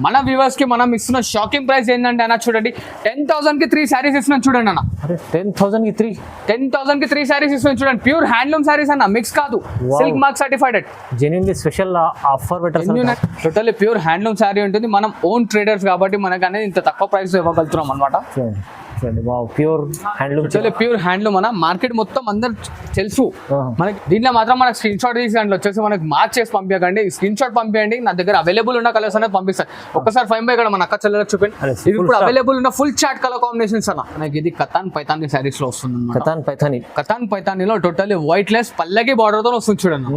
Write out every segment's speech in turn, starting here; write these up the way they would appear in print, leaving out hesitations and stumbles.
మన వ్యూవర్స్ కి మనం ఇస్తున్న షాకింగ్ ప్రైస్ ఏంటంటే అన్న చూడండి 10,000 కి 3 సారీస్ ఇస్తున్నాం చూడండి అన్న. 10,000 కి 3 10,000 కి 3 సారీస్ ఇస్తున్నాం చూడండి. ప్యూర్ హ్యాండ్లూమ్ సారీస్ అన్న, మిక్స్ కాదు, silk mark certified. Genuinely special offer పెట్టారు. టోటల్లీ ప్యూర్ హ్యాండ్లూమ్ సారీ ఉంటుంది. మనం ఓన్ ట్రేడర్స్ కాబట్టి మనకు అనేది ఇంత తక్కువ ప్రైస్ ఇవ్వగలుగుతున్నాం అనమాట. ప్యూర్ హ్యాండ్లూమ్, ప్యూర్ హ్యాండ్లూమ్ అన్న. మార్కెట్ మొత్తం అందరు తెలుసు మనకి. దీంట్లో మాత్రం మనకు స్క్రీన్ షాట్ తీసి దాంట్లో వచ్చేసి మనకి మార్క్ చేసి పంపించకండి, స్క్రీన్ షాట్ పంపించండి. నా దగ్గర అవైలబుల్ ఉన్న కలర్స్ అనేది పంపిస్తాను. ఒక్కసారి 5 ఇక్కడ మన అక్క చెల్లెలకు చూపండి. ఇది ఇప్పుడు అవైలబుల్ ఉన్న ఫుల్ చాట్ కలర్ కాంబినేషన్స్ అన్న. మనకి ఇది కతాన్ పైతాని సారీస్ లో వస్తుంది. కతాన్ పైతానిలో టోటల్లీ వైట్ లెస్ పల్లకి బార్డర్ తో వస్తుంది చూడండి.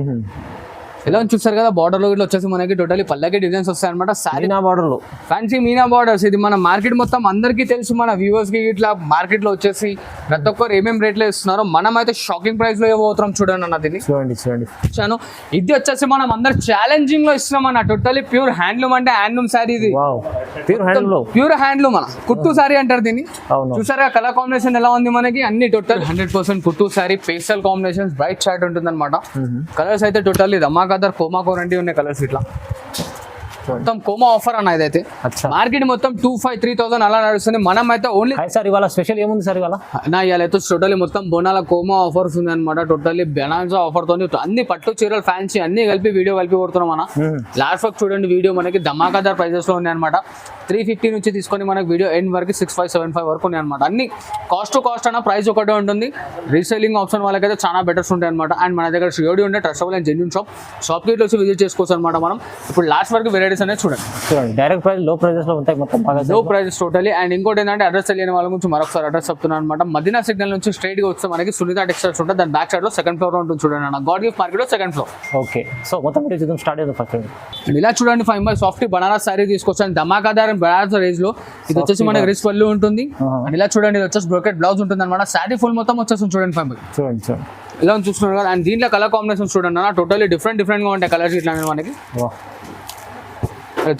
ఎలా చూస్తారు కదా, బార్డర్ లో ఇట్లా వచ్చేసి మనకి టోటలీ పల్లకి డిజైన్స్ వస్తాయి అనమాట. సారీనా బార్డర్ లో ఫ్యాన్సీ మీనా బార్డర్స్. ఇది మన మార్కెట్ మొత్తం అందరికీ తెలుసు. మన వ్యూవర్స్ కి ఇట్లా మార్కెట్ లో వచ్చేసి ప్రతి ఒక్కరు ఏమేమి రేట్లు ఇస్తున్నారో మనం అయితే షాకింగ్ ప్రైస్ లో ఇవ్వబోతున్నాం చూడండి అన్న. దీన్ని చూడండి. ఇది వచ్చేసి మనం అందరు ఛాలెంజింగ్ లో ఇస్తున్నాం అన్న. టోటలీ ప్యూర్ హ్యాండ్లూమ్ అంటే హ్యాండ్లూమ్ సారీ. ఇది ప్యూర్ హ్యాండ్లూమ్ అన్న, కుట్టు సారీ అంటారు దీన్ని. చూసారా కలర్ కాంబినేషన్ ఎలా ఉంది మనకి. అన్ని టోటల్ 100% కుట్టు sorry, pastel combination, bright short ఉంటుంది అనమాట. కలర్స్ అయితే టోటల్లీ ధమాకా కోమా కోరంటి ఉన్నాయి కలర్స్. ఇట్లా మొత్తం కోమా ఆఫర్ అన్న. ఇదైతే మార్కెట్ మొత్తం 2,500-3,000 అలా నడుస్తుంది. మనం అయితే ఓన్లీ సార్ ఇవాళ స్పెషల్ ఏముంది సార్ ఇవాళ నా ఇవాళ అయితే టోటల్లీ మొత్తం బోనాల కోమా ఆఫర్స్ ఉంది అనమాట. టోటల్లీ బెనాన్సా ఆఫర్ తోని అన్ని పట్టు చీరలు ఫ్యాన్సీ అన్ని కలిపి వీడియో కలిపి కొడుతున్నాం అన్న. లాస్ట్ వరకు చూడండి వీడియో. మనకి ధమాకాదార్ ప్రైజెస్ లో ఉన్నాయి అనమాట. 350 నుంచి తీసుకొని మనకి వీడియో ఎండ్ వరకు 6,575 వరకు ఉన్నాయి అనమాట. అన్ని కాస్ట్ టు కాస్ట్ అన్న, ప్రైస్ ఒకటే ఉంటుంది. రీసేలింగ్ ఆప్షన్ వాళ్ళకైతే చాలా బెటర్స్ ఉంటాయి అనమాట. అండ్ మన దగ్గర షియోడి ఉండే ట్రస్టబుల్ అండ్ జెన్యూన్ షాప్ కి వచ్చి విజిట్ చేసుకోవచ్చు అనమాట. మనం ఇప్పుడు లాస్ట్ వరకు వెరైటీస్ అనేది చూడండి. డైరెక్ట్ ప్రైస్ లో ప్రైజెస్ లో ఉంటాయి మొత్తం, లో ప్రైజెస్ టోటలీ. అండ్ ఇంకోటి ఏంటంటే అడ్రస్ తెలియని వాళ్ళ గురించి మరొకసారి అడ్రస్ చెప్తున్నాను అనమాట. మదీనా సిగ్నల్ నుంచి స్ట్రైట్ గా వస్తే మనకి సునీత టెక్స్టైల్స్ ఉంటుంది. దాని బ్యాక్ సైడ్ లో సెకండ్ ఫ్లోర్ ఉంటుంది చూడండి అన్న. గాడ్ గిఫ్ట్ మార్కెట్ లో సెకండ్ ఫ్లోర్. ఓకే, సో మొత్తం స్టార్ట్ అవుతుంది ఫస్ట్. ఇలా చూడండి 5 సాఫ్ట్ బనారస్ సారీ తీసుకొచ్చాను. ధమాకాదార్ బనారస్ రేంజ్ లో. ఇది వచ్చేసి మనకి రిచ్ పళ్ళు ఉంటుంది. అండ్ ఇలా చూడండి ఇది వచ్చేసి బ్రోకెట్ బ్లౌజ్ ఉంటుంది అనమాట. సారీ ఫుల్ మొత్తం వచ్చేస్తుంది చూడండి 5. చూడండి ఇలా చూస్తున్నారు కదా. అండ్ దీంట్లో కలర్ కాంబినేషన్ చూడండి అన్న. టోటల్లీ డిఫరెంట్ గా ఉంటాయి కలర్స్. ఇట్లా మనకి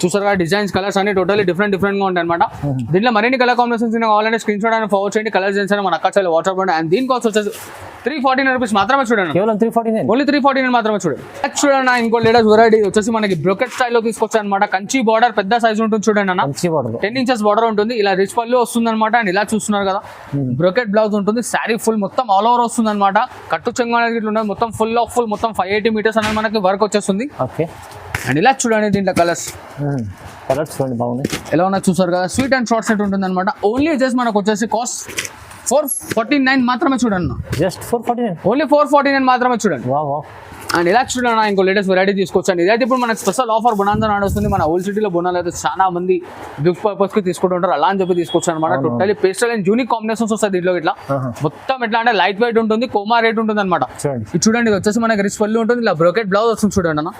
చూసారు కదా, డిజైన్స్ కలర్స్ అన్ని టోటల్లీ డిఫరెంట్ గా ఉంటాయి అనమాట. దీంట్లో మరిన్ని కలర్ కాంబినేషన్స్ కావాలంటే స్క్రీన్ షాట్ అని ఫార్వర్డ్ చేయండి. కలర్ డిజైన్స్ అని మన అక్క చాలా వాట్సాప్ లో. అండ్ దీని కాస్ట్ వచ్చేసి 349 రూపీస్ మాత్రమే చూడండి. కేవలం 349, ఓన్లీ 349 మాత్రమే చూడండి. చూడండి ఇంకో లేటెస్ట్ వెరైటీ వచ్చేసి మనకి బ్రోకెట్ స్టైల్ లో తీసుకొచ్చాను అనమాట. కంచి బార్డర్ పెద్ద సైజ్ ఉంటుంది చూడండి అన్న. 10 ఇంచెస్ బార్డర్ ఉంటుంది. ఇలా రిచ్ పళ్ళు వస్తుంది అనమాట. అండ్ ఇలా చూస్తున్నారు కదా, బ్రోకెట్ బ్లౌజ్ ఉంటుంది. శారీ ఫుల్ మొత్తం ఆల్ ఓవర్ వస్తుంది అనమాట. కట్టు చెంగు అనేది ఇట్లా ఉంటుంది. మొత్తం ఫుల్ మొత్తం 580 మీటర్స్ అనేది మనకి వర్క్ వచ్చేస్తుంది. ఓకే, అండ్ ఇలా చూడండి దీంట్లో కలర్స్ చూడండి బాగుంది. ఎలా ఉన్నా చూసారు కదా. స్వీట్ అండ్ షార్ట్ సెట్ ఉంటుంది అనమాట. ఓన్లీ జస్ట్ మనకు వచ్చేసి కాస్ట్ 449 మాత్రమే చూడండి. జస్ట్ 449, ఓన్లీ 449 మాత్రమే చూడండి. అండ్ ఇలా చూడండి ఇంకో లేటెస్ట్ వెరైటీ తీసుకొచ్చాను. ఇదైతే ఇప్పుడు మనకి స్పెషల్ ఆఫర్ బొనాంజా నడుస్తుంది. మన ఓల్డ్ సిటీలో బొనాలు అయితే చాలా మంది గిఫ్ట్ పర్పస్ కి తీసుకుంటుంటారు. అలా అని చెప్పి తీసుకొచ్చాను అనమాట. Totally pastel and unique combinations వస్తాయి దీంట్లో. ఇట్లా మొత్తం ఎట్లా అంటే లైట్ వెయిట్ ఉంటుంది, కోమా రేట్ ఉంటుంది అనమాట. ఇది చూడండి, ఇది వచ్చేసి మనకి రిచ్ పళ్ళు ఉంటుంది. ఇలా బ్రోకెట్ బ్లౌజ్ వస్తుంది చూడండి అన్న.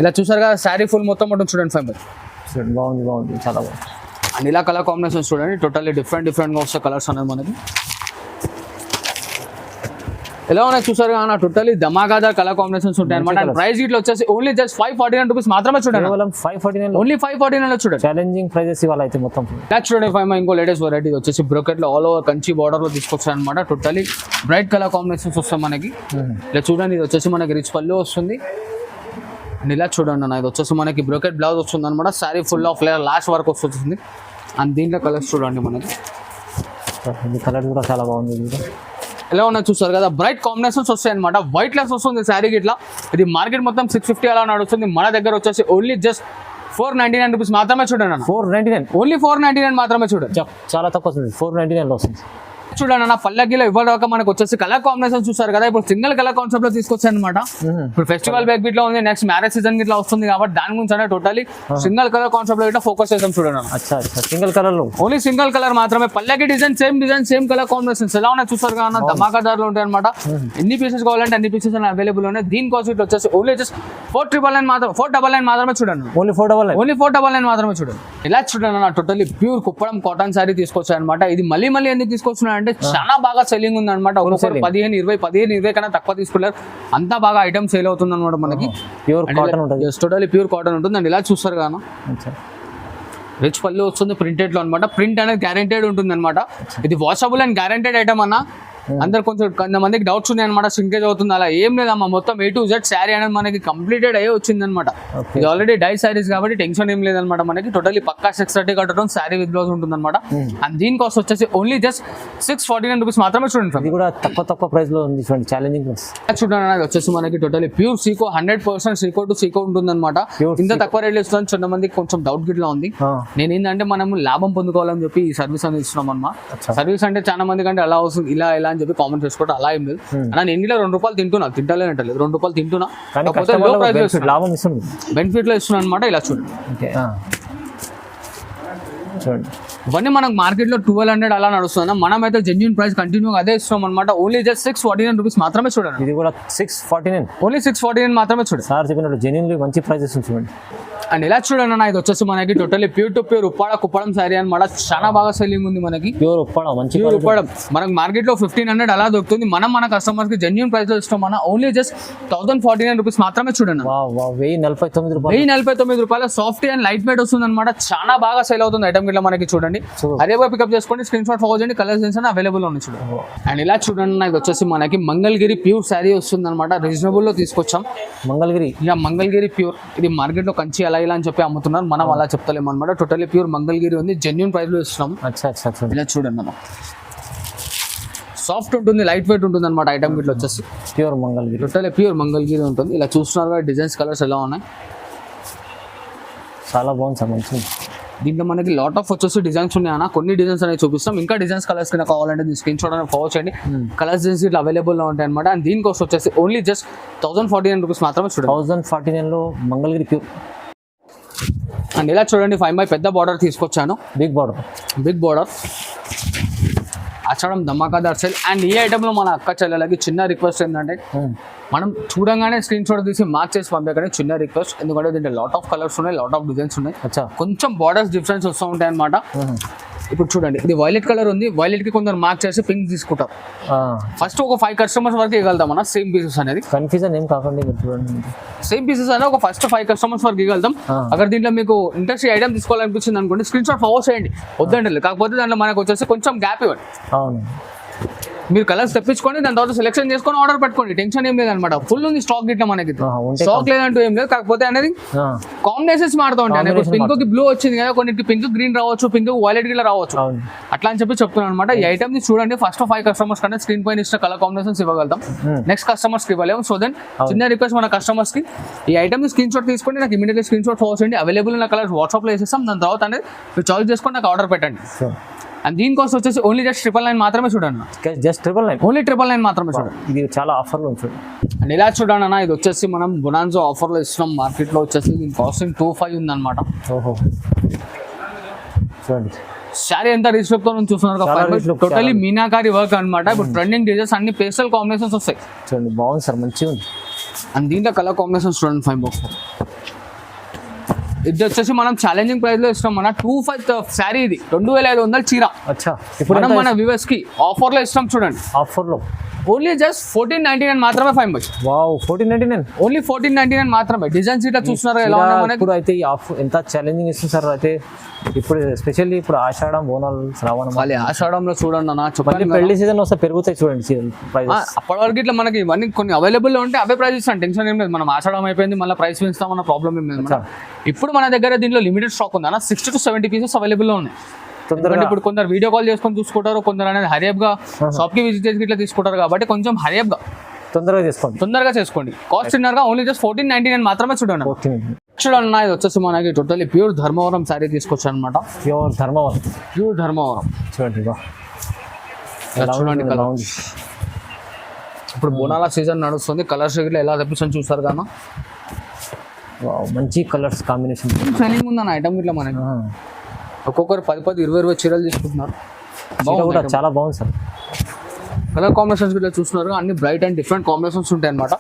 ఇలా చూసారు కదా, శారీ ఫుల్ మొత్తం ఉంటుంది చూడండి 5. బాగుంది, చాలా బాగుంది. అండ్ ఇలా కలర్ కాంబినేషన్స్ చూడండి. టోటల్లీ డిఫరెంట్ గా వస్తాయి కలర్స్ అనేది మనకి. ఎలా ఉన్నాయి చూసారు కదా, టోటల్లీ ధమాకాదార్ కలర్ కాంబినేషన్స్ ఉంటాయి అనమాట. అండ్ ప్రైస్ ఇట్లా వచ్చేసి ఓన్లీ జస్ట్ 549 రూపీస్ మాత్రమే చూడండి. ఓన్లీ 549 చూడండి. ఛాలెంజింగ్ ప్రైజెస్ ఇవాళ అయితే మొత్తం. చూడండి 5 ఇంకో లేటెస్ట్ వెరైటీ వచ్చేసి బ్రోకెట్ లో ఆల్ ఓవర్ కంచి బార్డర్ లో తీసుకొచ్చారు అనమాట. టోటల్లీ బ్రైట్ కలర్ కాంబినేషన్స్ వస్తాయి మనకి. ఇలా చూడండి, ఇది వచ్చేసి మనకి రిచ్ పళ్ళు వస్తుంది. అండ్ ఇలా చూడండి అన్న, ఇది వచ్చేసి మనకి బ్రోకెట్ బ్లౌజ్ వస్తుంది అనమాట. Sari full of layer last వరకు వస్తుంది. అండ్ దీంట్లో కలర్స్ చూడండి మనకి. కలర్ కూడా చాలా బాగుంది. ఎలా ఉన్నా చూస్తారు కదా, బ్రైట్ కాంబినేషన్స్ వస్తాయి అనమాట. వైట్ లెస్ వస్తుంది శారీకి. ఇట్లా ఇది మార్కెట్ మొత్తం 650 అలా నడుస్తుంది. మన దగ్గర వచ్చేసి ఓన్లీ జస్ట్ 499 రూపీస్ మాత్రమే చూడండి అన్న. 499, ఓన్లీ 499 మాత్రమే చూడండి. చాలా తక్కువ వస్తుంది. 499 లో వస్తుంది. చూడండి అన్న, పల్లకిలో ఇవ్వడాక మనకు వచ్చేసి కలర్ కాంబినేషన్ చూసారు కదా. ఇప్పుడు సింగిల్ కలర్ కాన్సెప్ట్ లో తీసుకొచ్చాను అనమాట. ఇప్పుడు ఫెస్టివల్ బ్యాక్ బీట్ లో ఉంది, నెక్స్ట్ మ్యారేజ్ సీజన్ ఇట్లా వస్తుంది కాబట్టి దాని గురించి అంటే టోటలీ సింగిల్ కలర్ కాన్సెప్ట్ లో ఇట్లా ఫోకస్ చేద్దాం చూడండి. సింగిల్ కలర్ లో ఓన్లీ సింగిల్ కలర్ మాత్రమే. పల్లకి డిజైన్ సేమ్ కలర్ కాంబినేషన్స్ ఎలా ఉన్నాయి చూసారు కదా, ధమాకాదార్ లో ఉంటాయి అనమాట. ఎన్ని పీసెస్ కావాలంటే అన్ని పీసెస్ అవైలబుల్ ఉన్నాయి. దీని కాస్ట్ ఇట్లా వచ్చేసి ఓన్లీ జస్ట్ 499 మాత్రమే చూడండి. ఓన్లీ 499 మాత్రమే చూడండి. ఇలా చూడండి అన్న, totally pure Kuppadam cotton sari తీసుకొచ్చాయి అనమాట. ఇది మళ్ళీ ఎందుకు తీసుకొచ్చున్నా అంటే చాలా బాగా సెల్లింగ్ ఉంది అనమాట. ఒకసారి 15-20 కన్నా తక్కువ తీసుకున్నారు. అంతా బాగా ఐటమ్ సేల్ అవుతుంది అనమాట మనకి. ప్యూర్ కాటన్ ఉంటుంది. టోటలీ ప్యూర్ కాటన్ ఉంటుంది. అండ్ ఇలా చూస్తారు కదా, రిచ్ పళ్ళు వస్తుంది ప్రింటెడ్ లో అనమాట. ప్రింట్ అనేది గ్యారెంటెడ్ ఉంటుంది అనమాట. ఇది వాషబుల్ అండ్ గ్యారెంటెడ్ ఐటమ్ అన్న. అందరు కొంతమందికి డౌట్స్ ఉన్నాయి అనమాట, సింకేజ్ అవుతుంది అలా ఏం లేదమ్మా. మొత్తం A to Z శారీ అనేది మనకి కంప్లీటెడ్ అయ్యే వచ్చింది అనమాట. ఇది ఆల్రెడీ డై శారీస్ కాబట్టి టెన్షన్ ఏం లేదనమాట. మనకి టోటలీ పక్కా 630 కట్టడం శారీ విత్ బ్లౌజ్ ఉంటుంది అనమాట. అండ్ దీని కాస్ట్ వచ్చేసి ఓన్లీ జస్ట్ 649 రూపీస్ మాత్రమే. చూడండి ఇది కూడా తక్కువ ప్రైస్ లో ఉంది చూడండి, ఛాలెంజింగ్ ప్రైస్. చూడండి అనేది వచ్చేసి మనకి totally pure Seeko 100% Seeko to Seeko ఉంటుంది అనమాట. ఇంత తక్కువ రేట్లు ఇస్తున్నాను, చాలా మందికి కొంచెం డౌట్ గిట్లా ఉంది. నేను ఏంటంటే మనం లాభం పొందుకోవాలని చెప్పి ఈ సర్వీస్ అనేది ఇస్తున్నాం అనమాట. సర్వీస్ అంటే చాలా మంది కంటే అలా వస్తుంది ఇలా ఇలా అని చెప్పి కామెంట్ చేసుకోవడం అలా ఏం లేదు. నేను ఇంట్లో ₹2 తింటున్నా, తింటలేదు ₹2 తింటున్నా, లాభం ఇస్తుంది, బెనిఫిట్ లో ఇస్తున్నాను అనమాట. ఇలా చూడండి చూడండి, ఇవన్నీ మనకు మార్కెట్ లో 1200 అలా నడుస్తుంది. మనం అయితే జెన్యూన్ ప్రైస్ కంటిన్యూగా అదే ఇస్తున్నాం అనమాట. ఓన్లీ జస్ట్ 649 రూపీస్ మాత్రమే. చూడండి ఇది కూడా 649, ఓన్లీ 649 మాత్రమే. చూడండి సార్ చెప్పినట్టు జెన్యూన్లీ మంచి ప్రైస్ ఇస్తుంది చూడండి. అండ్ ఇలా చూడండి అన్న, ఇది వచ్చేసి మనకి totally pure to pure Uppada Kuppadam sari అనమాట. చాలా బాగా సెల్లింగ్ ఉంది మనకి. ప్యూర్ ఉప్పాడ, మంచి ప్యూర్ ఉప్పాడం మనకి మార్కెట్ లో 1500 అలా దొరుకుతుంది. మనం మన కస్టమర్స్ కి జెన్యూన్ ప్రైస్ లో ఇస్తాం మన ఓన్లీ జస్ట్ 1049 రూపీస్ మాత్రమే. చూడండి 1049 రూపాయల సాఫ్ట్ అండ్ లైట్ వెయిట్ వస్తుంది అనమాట. చాలా బాగా సేల్ అవుతుంది ఐటమ్ గిట్లా మనకి. చూడండి అదే పికప్ చేసుకోండి, స్క్రీన్ షాట్ ఫార్వర్డ్ చేయండి, కలర్స్ అని అవైలబుల్ ఉన్నాయి చూడండి. అండ్ ఇలా చూడండి, ఇది వచ్చేసి మనకి మంగళగిరి ప్యూర్ శారీ వస్తుంది అనమాట. రీజనబుల్ లో తీసుకొచ్చాం మంగళగిరి. ఇక మంగళగిరి ప్యూర్, ఇది మార్కెట్ లో కంచి అలా ఇలా అని చెప్పి అమ్ముతున్నారు, మనం అలా చెప్తలేము అనమాట. టోటల్లీ ప్యూర్ మంగళగిరి ఉంది, జెన్యూన్ ప్రైస్ లో ఇస్తున్నాం. ఇలా చూడండి అన్న, సాఫ్ట్ ఉంటుంది, లైట్ వెయిట్ ఉంటుంది అనమాట. ఐటమ్ గిట్ల వచ్చేసి pure Mangalagiri, totally pure Mangalagiri ఉంటుంది. ఇలా చూస్తున్నారు డిజైన్స్, కలర్స్ ఎలా ఉన్నాయి, చాలా బాగుంది సార్, మంచిది. దీంట్లో మనకి లాట్ ఆఫ్ వచ్చేసి డిజైన్స్ ఉన్నాయన్న. కొన్ని డిజైన్స్ అనేవి చూపిస్తాం, ఇంకా డిజైన్స్ కలర్స్ కింద కావాలంటే దీని స్క్రీన్ షాట్ అనేది ఫాలో చేయండి. కలర్స్ డిజైన్స్ ఇట్లా అవైలబుల్లో ఉంటాయి అనమాట. అండ్ దీనికోసం వచ్చేసి ఓన్లీ జస్ట్ 1049 రూపీస్ మాత్రమే. చూడండి 1049 లో మంగళగిరి ప్యూర్. అండ్ ఇలా చూడండి 5x పెద్ద బార్డర్ తీసుకొచ్చాను, బిగ్ బార్డర్ అచ్చడం ధమాకాదార్ సేల్. అండ్ ఈ ఐటమ్ లో మన అక్క చెల్లెలకి చిన్న రిక్వెస్ట్ ఏంటంటే, మనం చూడంగానే స్క్రీన్ షాట్ తీసి మార్క్ చేసి పంపేయగానే చిన్న రిక్వెస్ట్. ఎందుకంటే దీంట్లో లాట్ ఆఫ్ కలర్స్ ఉన్నాయి, లాట్ ఆఫ్ డిజైన్స్ ఉన్నాయి, కొంచెం బార్డర్స్ డిఫరెన్స్ వస్తూ ఉంటాయి అనమాట. ఇప్పుడు చూడండి, ఇది వైలెట్ కలర్ ఉంది, వైలెట్ కి కొందరు మార్క్ చేసి పింక్ తీసుకుంటారు. ఫస్ట్ ఒక 5 కస్టమర్స్ వరకు ఇవ్వగలుగుతాం అన్న. సేమ్ పీసెస్ అనేది కన్ఫ్యూజన్ ఏం కాకుండా చూడండి, సేమ్ పీసెస్ అనేది ఒక ఫస్ట్ 5 కస్టమర్స్ వరకు ఇవ్వగలుగుతాం. అక్కడ దీంట్లో మీకు ఇంట్రెస్ట్ ఐటమ్ తీసుకోవాలనిపించింది అనుకోండి, స్క్రీన్ షాట్ ఫార్వర్డ్ చేయండి, వద్దండి. కాకపోతే దాంట్లో మనకు వచ్చేసి కొంచెం గ్యాప్ ఇవ్వండి. అవును, మీరు కలర్స్ తెప్పించుకోండి, దాని తర్వాత సెలెక్షన్ చేసుకొని ఆర్డర్ పెట్టుకోండి, టెన్షన్ ఏం లేదనమాట. ఫుల్ ఉంది స్టాక్ గిట్లా మనకి, స్టాక్ లేదంటూ ఏం లేదు. కాకపోతే అనేది కాంబినేషన్స్ మారుతూ ఉంటాయి. పింక్ కి బ్లూ వచ్చింది కదా, కొన్నిటికి పింక్ గ్రీన్ రావచ్చు, పింక్ వైలెట్ గిట్లా రావచ్చు, అట్లా అని చెప్పి చెప్తున్నాను అనమాట. ఈ ఐటమ్ ని చూడండి, ఫస్ట్ 5 కస్టమర్స్ కంటే స్క్రీన్ పైన ఇచ్చిన కలర్ కాంబినేషన్స్ ఇవ్వగలుగుతాం, నెక్స్ట్ కస్టమర్స్ కి ఇవ్వలేము. సో దెన్ చిన్న రిక్వెస్ట్ మన కస్టమర్స్ కి, ఈ ఐటమ్ ని స్క్రీన్ షాట్ తీసుకొని నాకు ఇమీడియట్లీ స్క్రీన్ షాట్ ఫార్వర్డ్ చేయండి. అవైలబుల్ ఉన్న కలర్స్ వాట్సాప్ లో వేసేస్తాం, దాని తర్వాత అనేది మీరు చాయిస్ చేసుకొని నాకు ఆర్డర్ పెట్టండి. అండ్ దీని కాస్ట్ వచ్చేసి ఓన్లీ జస్ట్ 999 మాత్రమే. చూడండి జస్ట్ 999, ఓన్లీ 999 మాత్రమే. చూడండి ఇది చాలా ఆఫర్లో చూడండి. అండ్ ఇలా చూడండి అన్న, ఇది వచ్చేసి మనం బొనాన్జో ఆఫర్లో ఇస్తున్నాం. మార్కెట్లో వచ్చేసి దీని కాస్టింగ్ 25 ఉందన్నమాట. ఓహో, చూడండి శారీ ఎంత రిస్ట్రిక్ట్ తో చూస్తున్నారు, టోటలీ మీనాకారి వర్క్ అనమాట. ఇప్పుడు ట్రెండింగ్ డిజైన్స్ అన్ని పేస్టల్ కాంబినేషన్స్ వస్తాయి. చూడండి బాగుంది సార్, మంచిగా ఉంది. అండ్ దీంట్లో కలర్ కాంబినేషన్స్ చూడండి 5 బాక్స్. ఇది వచ్చేసి మనం ఛాలెంజింగ్ ప్రైస్ లో ఇస్తాం మన 25 శారీ, ఇది 2500 చీర. ఇప్పుడు మన వ్యూవర్స్ కి ఆఫర్ లో ఇస్తాం. చూడండి ఆఫర్ లో ఓన్లీ జస్ట్ 1499 మాత్రమే. 5 బాక్స్. వావ్, 1499, ఓన్లీ 1499 మాత్రమే. డిజైన్స్ ఇట్లా చూస్తున్నారు ఎలా ఉన్నాయి మనకి. ఇప్పుడు అయితే ఈ ఆఫర్ ఎంత ఛాలెంజింగ్ ఇస్తుంది సార్. అయితే ఇప్పుడు ఎస్పెషల్లీ ఇప్పుడు ఆషాఢం, బోనాలు, శ్రావణం, మళ్ళీ ఆషాఢంలో చూడండి అన్న, చెప్పండి పెళ్లి సీజన్ వస్తే పెరుగుతాయి చూడండి ప్రైజెస్. అప్పటి వరకు ఇట్లా మనకి ఇవన్నీ కొన్ని అవైలబుల్ ఉంటే అవే ప్రైస్ ఇస్తాం, టెన్షన్ ఏం లేదు. మనం ఆషాఢం అయిపోయింది, మళ్ళీ ప్రైస్ పెంచుతామన్న ప్రాబ్లం ఏం లేదు. ఇప్పుడు మన దగ్గర దీంట్లో లిమిటెడ్ స్టాక్ ఉంది అన్న, 60 to 70 పీసెస్ అవైలబుల్ లో ఉన్నాయి. ఇప్పుడు కొందరు వీడియో కాల్ చేసుకొని చూసుకుంటారు, కొందరు అనేది హరియప్ గా షాప్ కి విజిట్ చేసి ఇట్లా తీసుకుంటారు. కాబట్టి కొంచెం హరియప్ గా తొందరగా చేసుకోండి. కాస్ట్ ఇన్నర్ గా ఓన్లీ జస్ట్ 1499 మాత్రమే. చూడండి చూడండి, ఇది వచ్చేసి మనకి టోటల్లీ ప్యూర్ ధర్మవరం శారీ తీసుకొచ్చాను అనమాట. ప్యూర్ ధర్మవరం చూడండి. చూడండి కలర్, ఇప్పుడు బోనాల సీజన్ నడుస్తుంది, కలర్స్ ఎలా తెప్పించని చూస్తారు కదా, మంచి కలర్స్ కాంబినేషన్ సెల్లింగ్ ఉందన్న ఐటమ్ ఇట్లా మనకి. ఒక్కొక్కరు 10, 20 చీరలు తీసుకుంటున్నారు. కూడా చాలా బాగుంది సార్. కలర్ కాంబినేషన్స్ ఇట్లా చూస్తున్నారు, అన్ని బ్రైట్ అండ్ డిఫరెంట్ కాంబినేషన్స్ ఉంటాయి అనమాట.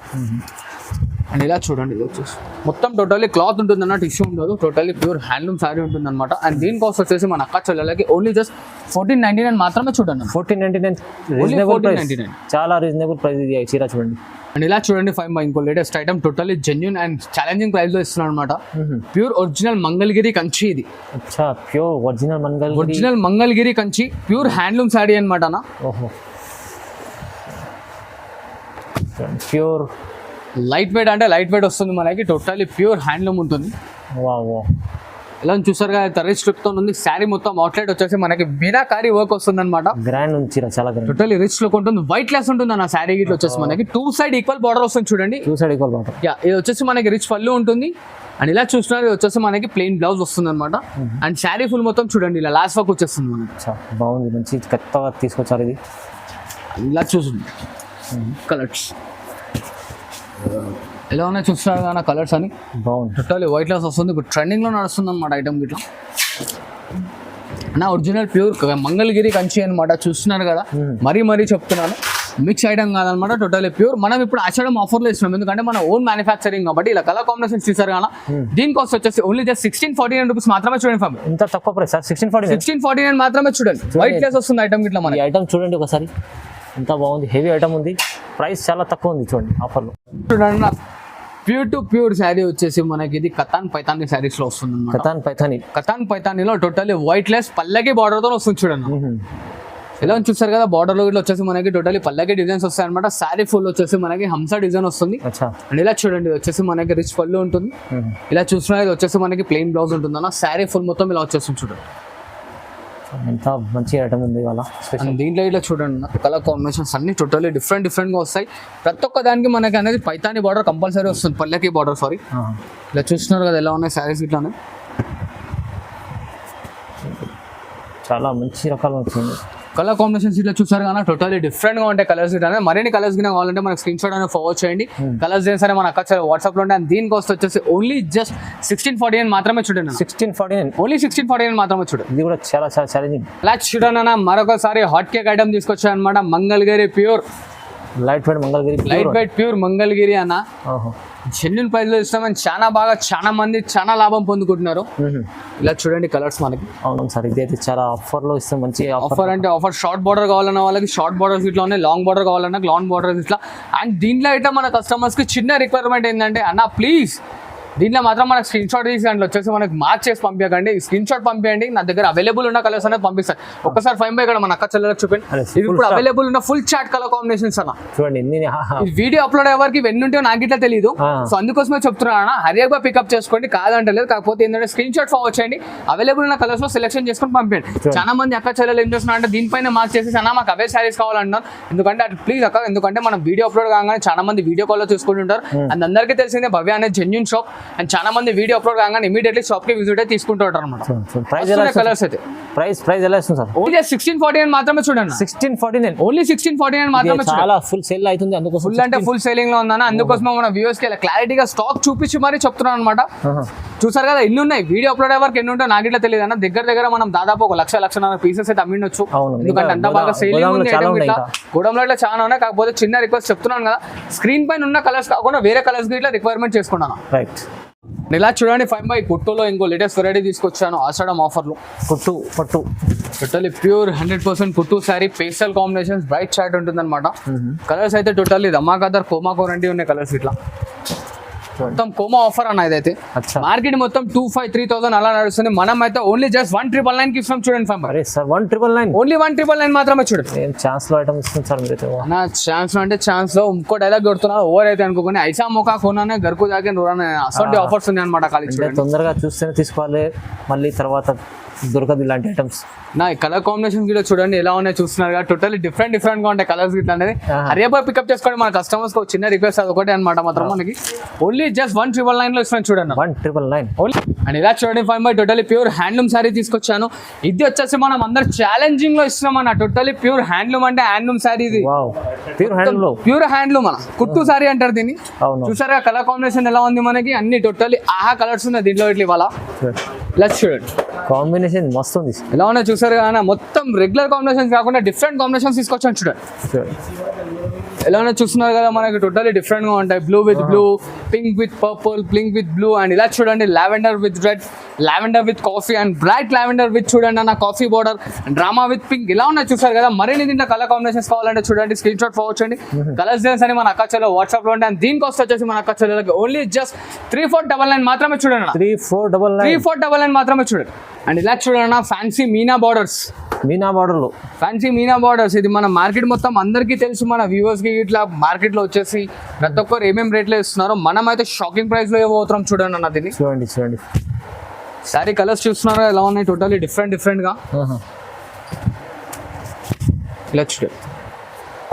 అండ్ ఇలా చూడండి, ఇది వచ్చేసి మొత్తం టోటల్లీ క్లాత్ ఉంటుంది అన్న, టిష్యూ ఉండదు, టోటల్లీ ప్యూర్ హ్యాండ్లూమ్ శారీ ఉంటుంది అనమాట. అండ్ దీని కాస్ట్ వచ్చేసి మన అక్క చెల్లెలకి ఓన్లీ జస్ట్ 1499 మాత్రమే. చూడండి 1499, చాలా రీజనబుల్ ప్రైస్ ఇది చీర. చూడండి అండ్ ఇలా చూడండి 5 ఇంకో latest item, totally genuine and challenging price లో ఇస్తున్నాను అనమాట. Pure original Mangalagiri Kanchi. ఇది pure original Mangalagiri Kanchi, pure handloom sari అనమాట అన్న. ప్యూర్ లైట్ వెయిట్ అంటే లైట్ వెయిట్ వస్తుంది మనకి, టోటల్లీ ప్యూర్ హ్యాండ్లూమ్ ఉంటుంది. వా ఎలా చూసారు కదా రిచ్ లుక్ తో ఉంది. శారీ మొత్తం అవుట్లెట్ వచ్చేసి మనకి మీనాకారి వర్క్ వస్తుంది అనమాట. గ్రాండ్ ఉంది, చాలా గ్రాండ్, టోటల్లీ రిచ్ లుక్ ఉంటుంది. వైట్ లెస్ ఉంటుంది అన్న శారీ గిట్ల వచ్చేసి మనకి 2 సైడ్ ఈక్వల్ బార్డర్ వస్తుంది చూడండి. 2 సైడ్ ఈక్వల్ బార్డర్. యా, ఇది వచ్చేసి మనకి రిచ్ పళ్ళు ఉంటుంది. అండ్ ఇలా చూస్తున్నారు, ఇది వచ్చేసి మనకి ప్లెయిన్ బ్లౌజ్ వస్తుంది అనమాట. అండ్ శారీ ఫుల్ మొత్తం చూడండి ఇలా లాస్ట్ వర్క్ వచ్చేస్తుంది మనకి. బాగుంది, మంచి కొత్తగా తీసుకొచ్చారు ఇది. ఇలా చూస్తుంది కలర్స్ ఎలా ఉన్నాయి చూస్తున్నారు కదా కలర్స్ అని. బాగుంది, టోటల్లీ వైట్ లెస్ వస్తుంది. ఇప్పుడు ట్రెండింగ్ లో నడుస్తుంది అనమాట ఐటమ్ గిట్లా. నా ఒరిజినల్ ప్యూర్ మంగళగిరి కంచి అనమాట. చూస్తున్నారు కదా, మరీ చెప్తున్నాను, మిక్స్ ఐటమ్ కాదనమాట, టోటల్లీ ప్యూర్. మనం ఇప్పుడు ఆషాఢం ఆఫర్లో ఇస్తున్నాం, ఎందుకంటే మన ఓన్ మ్యానుఫ్యాక్చరింగ్ కాబట్టి ఇలా కలర్ కాంబినేషన్స్ చూసారు కదా. దీని కాస్ట్ వచ్చేసి ఓన్లీ జస్ట్ 1649 రూపీస్ మాత్రమే చూడండి. ఫామ్ ఇంత తక్కువ ప్రైస్ సార్, 1649 మాత్రమే చూడండి. వైట్ లెస్ వస్తుంది ఐటమ్ గిట్లా. మన ఐటమ్ చూడండి ఒకసారి, ఎంత బాగుంది, హెవీ ఐటమ్ ఉంది, ప్రైస్ చాలా తక్కువ ఉంది చూడండి ఆఫర్లో. చూడండి ప్యూర్ టు ప్యూర్ శారీ వచ్చేసి మనకి ఇది కతాన్ పైతాని శారీస్ లో వస్తుంది. కతాన్ పైతానీలో టోటల్లీ వైట్ లెస్ పల్లకి బార్డర్ తో వస్తుంది చూడండి. ఎలా చూస్తారు కదా, బార్డర్ లో వచ్చేసి మనకి టోటల్లీ పల్లకి డిజైన్స్ వస్తాయి అనమాట. శారీ ఫుల్ వచ్చేసి మనకి హంసా డిజైన్ వస్తుంది. అండ్ ఇలా చూడండి, వచ్చేసి మనకి రిచ్ పళ్ళు ఉంటుంది. ఇలా చూస్తున్నా ఇది వచ్చేసి మనకి ప్లెయిన్ బ్లౌజ్ ఉంటుంది అన్న. శారీ ఫుల్ మొత్తం ఇలా వచ్చేస్తుంది చూడండి. ఎంత మంచి ఐటమ్ ఉంది ఇవాళ. దీంట్లో ఇట్లా చూడండి కలర్ కాంబినేషన్స్ అన్ని టోటల్లీ డిఫరెంట్ గా వస్తాయి. ప్రతి ఒక్క దానికి మనకి అనేది పైతాని బార్డర్ కంపల్సరీ వస్తుంది, పల్లకి బార్డర్ సారీ. ఇలా చూస్తున్నారు కదా ఎలా ఉన్నాయి శారీస్ ఇట్లానే. చాలా మంచి రకాలు వచ్చింది కలర్ కాంబినేషన్స్ ఇట్లా చూసారు కానీ టోటల్లీ డిఫరెంట్ గా ఉంటాయి కలర్స్ ఇట్లా. మరిన్ని కలర్స్ గిన కావాలంటే మనకి స్క్రీన్ షాట్ అనేది ఫార్వర్డ్ చేయండి. కలర్స్ ఏం సరే మన అక్క వాట్సాప్ లో ఉంటాయి. అండ్ దీని కాస్ట్ వచ్చేసి ఓన్లీ జస్ట్ 1649 మాత్రమే చూడండి. 1649 ఓన్లీ 1649 మాత్రమే చూడండి. ఇది కూడా చాలా ఛాలెంజింగ్. ఇలా చూడండి అన్న, మరొకసారి హాట్ కేక్ ఐటమ్ తీసుకొచ్చాను అనమాట. Mangalagiri pure light weight Mangalagiri, light weight pure Mangalagiri అన్న. జెన్యున్ ప్రైస్ లో ఇస్తామని చాలా మంది చాలా లాభం పొందుకుంటున్నారు. ఇలా చూడండి కలర్స్ మనకి. అవును సార్, ఇదైతే చాలా ఆఫర్ లో ఇస్తాం. మంచి ఆఫర్ అంటే ఆఫర్. షార్ట్ బార్డర్ కావాలన్న వాళ్ళకి షార్ట్ బార్డర్స్ ఇట్లా ఉన్నాయి, లాంగ్ బార్డర్ కావాలన్నా లాంగ్ బార్డర్స్ ఇట్లా. అండ్ దీంట్లో అయితే మన కస్టమర్స్ కి చిన్న రిక్వైర్మెంట్ ఏంటంటే అన్న ప్లీజ్ దీంట్లో మాత్రం మనకు స్క్రీన్ షాట్ తీసి దాంట్లో వచ్చేసి మనకి మార్క్ చేసి పంపించకండి. స్క్రీన్ షాట్ పంపించండి, నా దగ్గర అవైలబుల్ ఉన్న కలర్స్ అనేది పంపిస్తాను. ఒక్కసారి 5 ఇక్కడ మన అక్క చెల్లెలకు చూపండి. ఇది ఇప్పుడు అవైలబుల్ ఉన్న ఫుల్ చాట్ కలర్ కాంబినేషన్స్ అన్న. చూడండి, వీడియో అప్లోడ్ అయ్యే వరకు ఇవన్నీ ఉంటే నాకు ఇట్లా తెలియదు. సో అందుకోసమే చెప్తున్నాను, హరియాగా పికప్ చేసుకోండి, కాదంటలేదు. కాకపోతే ఏంటంటే స్క్రీన్ షాట్ ఫార్వర్డ్ చేయండి, అవైలబుల్ ఉన్న కలర్స్ లో సెలెక్షన్ చేసుకొని పంపించండి. చాలా మంది అక్క చెల్లెలు ఏం చేస్తున్నారు అంటే దీనిపైన మార్క్ చేసి అన్న మాకు అవే శారీస్ కావాలంటున్నారు. ఎందుకంటే అటు ప్లీజ్ అక్క, ఎందుకంటే మనం వీడియో అప్లోడ్ కాగానే చాలా మంది వీడియో కాల్ లో చూసుకుంటుంటారు. అండ్ అందరికీ తెలిసిందే భవ్య అనేది జెన్యూన్ షాప్. అండ్ చాలా మంది వీడియో అప్లోడ్ కాగానే ఇమీడియట్లీ షాప్ కి విజిట్ అయితే తీసుకుంటూ ఉంటారు అనమాట. కలర్స్ అయితే ప్రైస్ ఎలా ఇస్తుంది సార్? ఓన్లీ 1649 మాత్రమే చూడండి. 1649 ఓన్లీ 1649 మాత్రమే. చాలా ఫుల్ సేల్ అవుతుంది, అందుకోసం ఫుల్ అంటే ఫుల్ సేలింగ్ లో ఉందన్న. అందుకోసం మన వ్యూవర్స్ కి క్లారిటీగా స్టాక్ చూపించి మరీ చెప్తున్నాను అనమాట. చూసారు కదా ఎన్ని ఉన్నాయి, వీడియో అప్లోడ్ అయ్యే వరకు ఎన్ని ఉంటాయో నాకు ఇట్లా తెలియదు అన్న. దగ్గర మనం దాదాపు 1,00,000 పీసెస్ అయితే అమ్మిండొచ్చు. ఎందుకంటే అంత బాగా సేలింగ్ ఉంది. గోడంలో ఇట్లా చాలా ఉన్నాయి. కాకపోతే చిన్న రిక్వెస్ట్ చెప్తున్నాను కదా, స్క్రీన్ పైన ఉన్న కలర్స్ కాకుండా వేరే కలర్స్ ఇట్లా రిక్వైర్మెంట్ చేసుకున్నాను. రైట్. ఇలా చూడండి 5 కుట్టులో ఇంకో లేటెస్ట్ వెరైటీ తీసుకొచ్చాను ఆషాఢం ఆఫర్లో. పట్టు టోటల్లీ ప్యూర్ 100% కుట్టు sari, pastel combinations, bright short ఉంటుంది అనమాట. కలర్స్ అయితే టోటల్లీ ధమాకాదర్ కోమా కోరంటి ఉన్నాయి కలర్స్ ఇట్లా. మొత్తం కోమా ఆఫర్ అన్న ఇదైతే. మార్కెట్ మొత్తం 25,000-3,000 అలా నడుస్తుంది. మనం అయితే ఓన్లీ జస్ట్ 1,999 కి ఇస్తాం చూడండి. 1,999 ఓన్లీ 1,999 మాత్రమే చూడండి. ఛాన్స్ లో ఐటమ్ ఇస్తుంది సార్ మీరు. నా ఛాన్స్ అంటే ఛాన్స్ లో ఇంకో డైలాగ్ కొడుతున్నారు, ఓవర్ అయితే అనుకోకుండా ఐసా మోకా కొన్నానే గరుకు దాకే నూరానే అసలు ఆఫర్స్ ఉన్నాయి అనమాట. ఖాళీ తొందరగా చూస్తేనే తీసుకోవాలి, మళ్ళీ తర్వాత దొరకదు ఇలాంటి ఐటమ్స్. నా కలర్ కాంబినేషన్ కూడా చూడండి ఎలా ఉన్నాయి చూస్తున్నారు కదా. టోటల్లీ డిఫరెంట్ గా ఉంటాయి కలర్స్ ఇట్లా అనేది. హరియాబాయ్ పికప్ చేసుకోండి. మన కస్టమర్స్ కి చిన్న రిక్వెస్ట్ అది ఒకటే అనమాట. మాత్రం మనకి ఓన్లీ జస్ట్ 1,999 లో ఇస్తున్నాను చూడండి. 1,999 ఓన్లీ. అండ్ ఇలా చూడండి 5 టోటల్లీ ప్యూర్ హ్యాండ్లూమ్ శారీ తీసుకొచ్చాను. ఇది వచ్చేసి మనం అందరు ఛాలెంజింగ్ లో ఇస్తున్నాం అన్న. టోటల్లీ ప్యూర్ హ్యాండ్లూమ్ అంటే హ్యాండ్లూమ్ శారీ ఇది. ప్యూర్ హ్యాండ్లూమ్ అన్న, కుట్టు శారీ అంటారు దీన్ని. చూసారా కలర్ కాంబినేషన్ ఎలా ఉంది మనకి. అన్ని టోటల్లీ ఆహా కలర్స్ ఉన్నాయి దీంట్లో ఇట్లా ఇవాళ. ఇలా చూడండి కాంబినేషన్ మస్తు ఉంది. ఎలా ఉన్నాయి చూసారు కానీ మొత్తం రెగ్యులర్ కాంబినేషన్స్ కాకుండా డిఫరెంట్ కాంబినేషన్స్ తీసుకొచ్చాను చూడండి. ఎలా ఉన్నాయి చూస్తున్నారు కదా, మనకి టోటల్లీ డిఫరెంట్ గా ఉంటాయి. Blue with blue, pink with purple, pink with blue. And ఇలా చూడండి lavender with red, lavender with coffee, and bright lavender with చూడండి అన్న coffee border, drama with pink. ఇలా ఉన్నాయి చూసారు కదా. మరిన్ని దీంట్లో కలర్ కాంబినేషన్స్ కావాలంటే చూడండి, స్క్రీన్ షాట్ ఫార్వర్డ్ చేయండి. కలర్స్ డిజైన్స్ అని మన అక్క చెల్లె వాట్సాప్ లో ఉంటాయి. అండ్ దీని కాస్ట్ వచ్చేసి మన అక్క చెల్లెలకి ఓన్లీ జస్ట్ 3499 మాత్రమే చూడండి. 3499 మాత్రమే చూడండి. అండ్ ఇలా చూడండి ఫ్యాన్సీ మీనా బార్డర్స్ మీనా బార్డర్లో ఫ్యాన్సీ మీనా బార్డర్స్. ఇది మన మార్కెట్ మొత్తం అందరికీ తెలుసు, మన వ్యూవర్స్కి ఇట్లా మార్కెట్లో వచ్చేసి ప్రతి ఒక్కరు ఏమేమి రేట్లో ఇస్తున్నారో మనం అయితే షాకింగ్ ప్రైస్లో ఇవ్వబోతున్నాం. చూడండి అన్న దీన్ని. చూడండి. శారీ కలర్స్ చూస్తున్నారా ఎలా ఉన్నాయి, టోటల్లీ డిఫరెంట్గా. ఇలా చూడండి.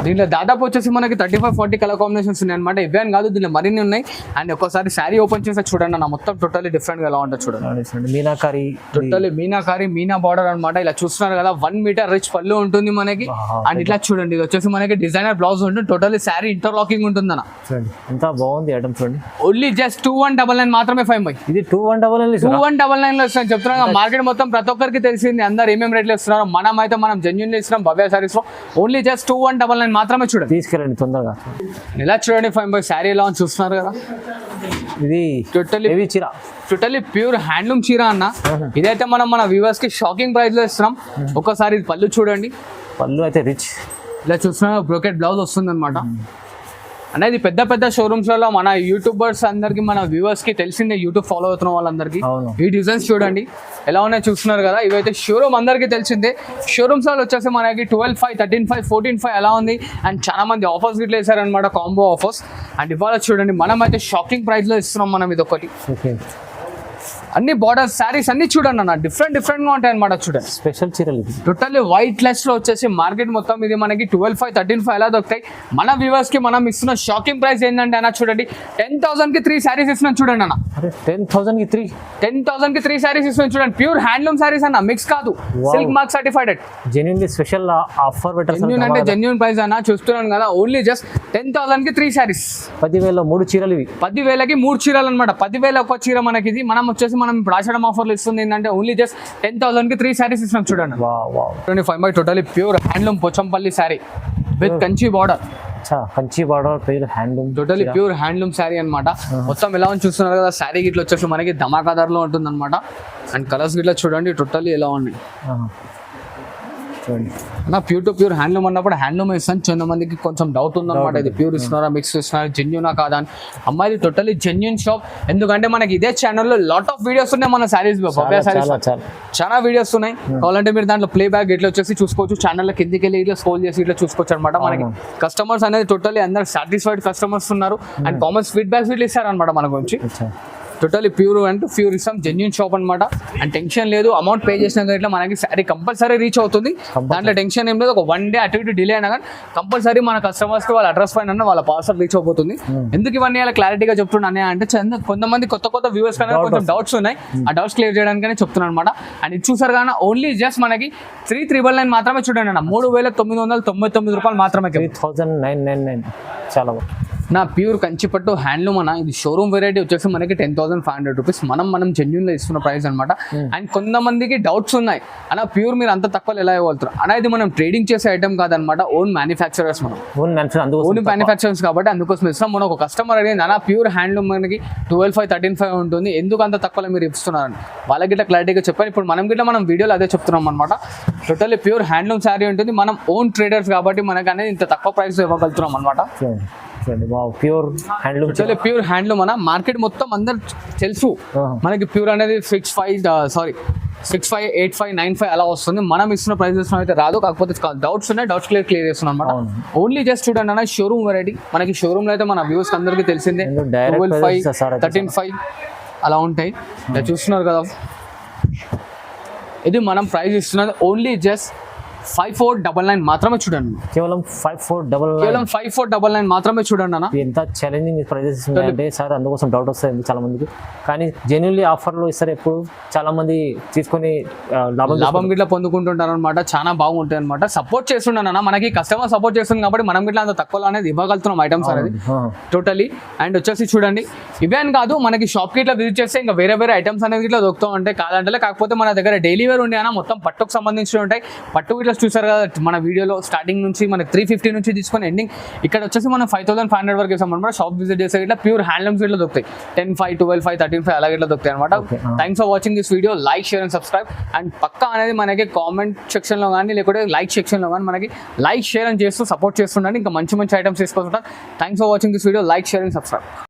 దీంట్లో దాదాపు వచ్చేసి మనకి 35-40 కలర్ కాంబినేషన్స్ ఉన్నాయి అనమాట. ఇవే అని కాదు, దీంట్లో మరిన్ని ఉన్నాయి. అండ్ ఒక్కసారి శారీ ఓపెన్ చేస్తే చూడండి అన్న, మొత్తం టోటల్లీ డిఫరెంట్గా ఎలా ఉంటుంది చూడండి. మీనాకారి టోటల్లీ మీనాకారి మీనా బార్డర్ అనమాట. ఇలా చూస్తున్నారు కదా, 1 మీటర్ రిచ్ పళ్ళు ఉంటుంది మనకి. అండ్ ఇట్లా చూడండి, ఇది వచ్చేసి మనకి డిజైనర్ బ్లౌజ్ ఉంటుంది. టోటల్లీ శారీ ఇంటర్లాకింగ్ ఉంటుంది అన్న. చూడండి ఎంత బాగుంది ఐటమ్. చూడండి ఓన్లీ జస్ట్ 2199 మాత్రమే 5 బై. ఇది 2199 లో ఇస్తాను చెప్తున్నాను. మార్కెట్ మొత్తం ప్రతి ఒక్కరికి తెలిసింది, అందరు ఏమేమి రేట్లు ఇస్తున్నారు. మనం జెన్యూన్ ఇస్తున్నాం భవ్య సారీస్ లో. ఓన్లీ జస్ట్ 2199 మాత్రమే. చూడండి, తీసుకెళ్ళండి తొందరగా. ఇలా చూడండి 5 బై శారీ ఎలా ఉంది చూస్తున్నారు కదా. ఇది టోటల్లీ చీర, టోటల్లీ ప్యూర్ హ్యాండ్లూమ్ చీర అన్న. ఇదైతే మన వ్యూవర్స్ కి షాకింగ్ ప్రైస్ లో ఇస్తున్నాం. ఒకసారి పళ్ళు చూడండి, పళ్ళు అయితే రిచ్. ఇలా చూస్తున్నారు, బ్రోకెట్ బ్లౌజ్ వస్తుంది అనమాట. అనేది పెద్ద షోరూమ్స్లలో మన యూట్యూబర్స్ అందరికి, మన వ్యూవర్స్ కి తెలిసిందే, యూట్యూబ్ ఫాలో అవుతున్న వాళ్ళందరికీ. ఈ డిజైన్స్ చూడండి ఎలా ఉన్నాయో చూస్తున్నారు కదా. ఇవైతే షోరూమ్ అందరికీ తెలిసిందే. షోరూమ్స్ లో వచ్చేసి మనకి 12,500, 13,500, 14,500 ఎలా ఉంది. అండ్ చాలా మంది ఆఫర్స్ గిట్ల వేసారనమాట, కాంబో ఆఫర్స్. అండ్ ఇవాళ చూడండి మనం అయితే షాకింగ్ ప్రైస్ లో ఇస్తున్నాం మనం. ఇది ఒకటి అన్ని బార్డర్స్ శారీస్ అన్ని చూడండి అన్న, డిఫరెంట్ గా ఉంటాయి అనమాట. చూడండి స్పెషల్ చీరలు టోటల్లీ వైట్ లెస్ లో వచ్చేసి మార్కెట్ మొత్తం ఇది మనకి 12,500, 13,500 ఎలా దొరుకుతాయి. మన వ్యూవర్స్ కి మనం ఇస్తున్న షాకింగ్ ప్రైస్ ఏంటంటే అన్న, చూడండి 10,000 కి 3 శారీస్ ఇస్తున్నాం. చూడండి అన్న, 10,000 కి 3 శారీస్ ఇస్తున్నాం. చూడండి, ప్యూర్ హ్యాండ్లూమ్ శారీస్ అన్న, మిక్స్ కాదు, silk mark certified. Genuine special offer genuine అంటే జెన్యూన్ ప్రైస్ అన్న. చూస్తున్నాను కదా, ఓన్లీ జస్ట్ 10,000 కి 3 శారీస్. 10,000 3 చీరలు. ఇవి 10,000కి 3 చీరలు అనమాట. 10,000 ఒక చీర మనకి. ఇది మనం వచ్చేసి మనం ఇప్పుడు ఆషాఢం ఆఫర్లు ఇస్తుంది ఏంటంటే ఓన్లీ జస్ట్ 10,000 కి 3 శారీస్ ఇస్తున్నాం. చూడండి 5 by totally pure handloom Pochampally sari with Kanchi border. Kanchi border pure handloom, totally pure handloom sari అనమాట. మొత్తం ఎలా ఉంది చూస్తున్నారు కదా. శారీ గిట్ల వచ్చేసి మనకి ధమాకాదార్ లో ఉంటుంది అనమాట. అండ్ కలర్స్ గిట్లా చూడండి టోటల్లీ ఎలా ఉన్నాయి. నా ప్యూర్ టు ప్యూర్ హ్యాండ్లూమ్ అన్నప్పుడు హ్యాండ్లూమ్ ఇస్తాను. చాలా మందికి కొంచెం డౌట్ ఉందన్నమాట, ఇది ప్యూర్ ఇస్తున్నారా, మిక్స్ ఇస్తున్నారా, జెన్యూనా కాదా అని. అమ్మాయిది టోటల్లీ జెన్యూన్ షాప్. ఎందుకంటే మనకి ఇదే ఛానల్లో లాట్ ఆఫ్ వీడియోస్ ఉన్నాయి మన శారీస్, చాలా వీడియోస్ ఉన్నాయి. కావాలంటే మీరు దాంట్లో ప్లే బ్యాక్ ఇట్లా వచ్చేసి చూసుకోవచ్చు. ఛానల్లో కిందికి వెళ్ళి ఇట్లా స్క్రోల్ చేసి ఇట్లా చూసుకోవచ్చు అనమాట. మనకి కస్టమర్స్ అనేది టోటల్లీ అందరు సాటిస్ఫైడ్ కస్టమర్స్ ఉన్నారు. అండ్ కామెంట్స్ ఫీడ్బ్యాక్స్ ఇట్లా ఇస్తారనమాట మన గురించి. టోటలీ ప్యూర్ అంటే ప్యూర్ ఇస్తాం, జెన్యూన్ షాప్ అనమాట. అండ్ టెన్షన్ లేదు, అమౌంట్ పే చేసినాక ఇట్లా మనకి శారీ కంపల్సరీ రీచ్ అవుతుంది. దాంట్లో టెన్షన్ ఏం లేదు. ఒక 1 డే అటు ఇటు డిలే అయినా కానీ కంపల్సరీ మన కస్టమర్స్కి వాళ్ళ అడ్రస్ పైన వాళ్ళ పార్సల్ రీచ్ అయిపోతుంది. ఎందుకు ఇవన్నీ అలా క్లారిటీగా చెప్తున్నాను అంటే, కొంతమంది కొత్త వ్యూవర్స్ కన్నా కొంచెం డౌట్స్ ఉన్నాయి. ఆ డౌట్స్ క్లియర్ చేయడానికనే చెప్తున్నాను అనమాట. అండ్ ఇది చూసారు కానీ ఓన్లీ జస్ట్ మనకి 3,999 మాత్రమే. చూడండి అన్న, 3,999 రూపాయలు మాత్రమే. 3,999 చాలా నా ప్యూర్ కంచిపట్టు హ్యాండ్లూమ్ అన్న. ఇది షోరూమ్ వెరైటీ వచ్చేసి మనకి 10,500 రూపీస్. మనం జెన్యూన్ లో ఇస్తున్న ప్రైస్ అనమాట. అండ్ కొంతమందికి డౌట్స్ ఉన్నాయి అన్న, ప్యూర్ మీరు అంత తక్కువ ఎలా ఇవ్వగలుగుతారు అన్న. ఇది మనం ట్రేడింగ్ చేసే ఐటమ్ కాదనమాట, ఓన్ మ్యానుఫ్యాక్చరర్స్. మనం ఓన్ మ్యానుఫ్యాక్చరర్స్ కాబట్టి అందుకోసం ఇస్తాం. మనం ఒక కస్టమర్ అడిగింది అన్న, ప్యూర్ హ్యాండ్లూమ్ మనకి 12,500, 13,500 ఉంటుంది, ఎందుకు అంత తక్కువ మీరు ఇస్తున్నారని వాళ్ళకి ఇట్లా క్లారిటీగా చెప్పారు. ఇప్పుడు మనం వీడియోలో అదే చెప్తున్నాం అనమాట. టోటల్లీ ప్యూర్ హ్యాండ్లూమ్ శారీ ఉంటుంది. మనం ఓన్ ట్రేడర్స్ కాబట్టి మనకు అనేది ఇంత తక్కువ ప్రైస్ ఇవ్వగలుగుతున్నాం అనమాట. ప్యూర్ హ్యాండ్లూమ్, ప్యూర్ హ్యాండ్లూమ్ అన్న. మార్కెట్ మొత్తం అందరు తెలుసు మనకి ప్యూర్ అనేది 6,500, 8,500, 9,500 అలా వస్తుంది. మనం ఇస్తున్న ప్రైజెస్ అయితే రాదు. కాకపోతే డౌట్స్ ఉన్నాయి, డౌట్స్ క్లియర్ చేస్తున్నాం అనమాట. ఓన్లీ జస్ట్ చూడండి అన్న, షోరూమ్ వెరైటీ. మనకి షోరూమ్ లో అయితే మన వ్యూస్ అందరికీ తెలిసిందే 12,500, 13,500 అలా ఉంటాయి. చూస్తున్నారు కదా, ఇది మనం ప్రైస్ ఇస్తున్నది ఓన్లీ జస్ట్ 5,499 మాత్రమే. చూడండి, కేవలం 5,499 మాత్రమే. చూడండి అన్న, ఎంత ఛాలెంజింగ్ ప్రైజెస్ అంటే సార్, అందుకోసం డౌట్ వస్తుంది చాలా మందికి. కానీ జెన్యూన్లీ ఆఫర్లు ఇస్తారు ఎప్పుడు. చాలా మంది తీసుకొని లాభం గిట్లా పొందుకుంటుంటారు అనమాట. చాలా బాగుంటాయి అనమాట. సపోర్ట్ చేస్తుండన్న, మనకి కస్టమర్ సపోర్ట్ చేస్తుంది కాబట్టి మనం గిట్లా అంత తక్కువలో అనేది ఇవ్వగలుగుతున్నాం ఐటమ్స్ అనేది టోటలీ. అండ్ వచ్చేసి చూడండి, ఇవే అని కాదు, మనకి షాప్ కి ఇట్లా విజిట్ చేస్తే ఇంకా వేరే ఐటమ్స్ అనేది ఇట్లా దొరుకుతూ ఉంటాయి. కాదంటే కాకపోతే మన దగ్గర డైలీ వేర్ ఉండే అన్న, మొత్తం పట్టుకు సంబంధించి ఉంటాయి. పట్టు ఇట్లా చూసారు కదా మన వీడియోలో, స్టార్టింగ్ నుంచి మనకి 350 నుంచి తీసుకొని ఎండింగ్ ఇక్కడ వచ్చేసి మనం 5,500 వరకు వేసాం అనమాట. షాప్ విజిట్ చేసే ఇట్లా ప్యూర్ హ్యాండ్లూమ్స్ ఇట్లా దొరుకుతాయి. 10,500, 12,500, 13,500 అలాగే ఇట్లా దొరుకుతాయి అనమాట. Thanks for watching this video. Like, share and subscribe. And పక్కా అనేది మనకి కామెంట్ సెక్షన్లో కానీ లేకపోతే లైక్ సెక్షన్లో కానీ మనకి లైక్, షేర్ అని చేస్తూ సపోర్ట్ చేస్తుండండి. ఇంకా మంచి ఐటమ్స్ తీసుకుంటాం. Thanks for watching this video. Like, share and subscribe.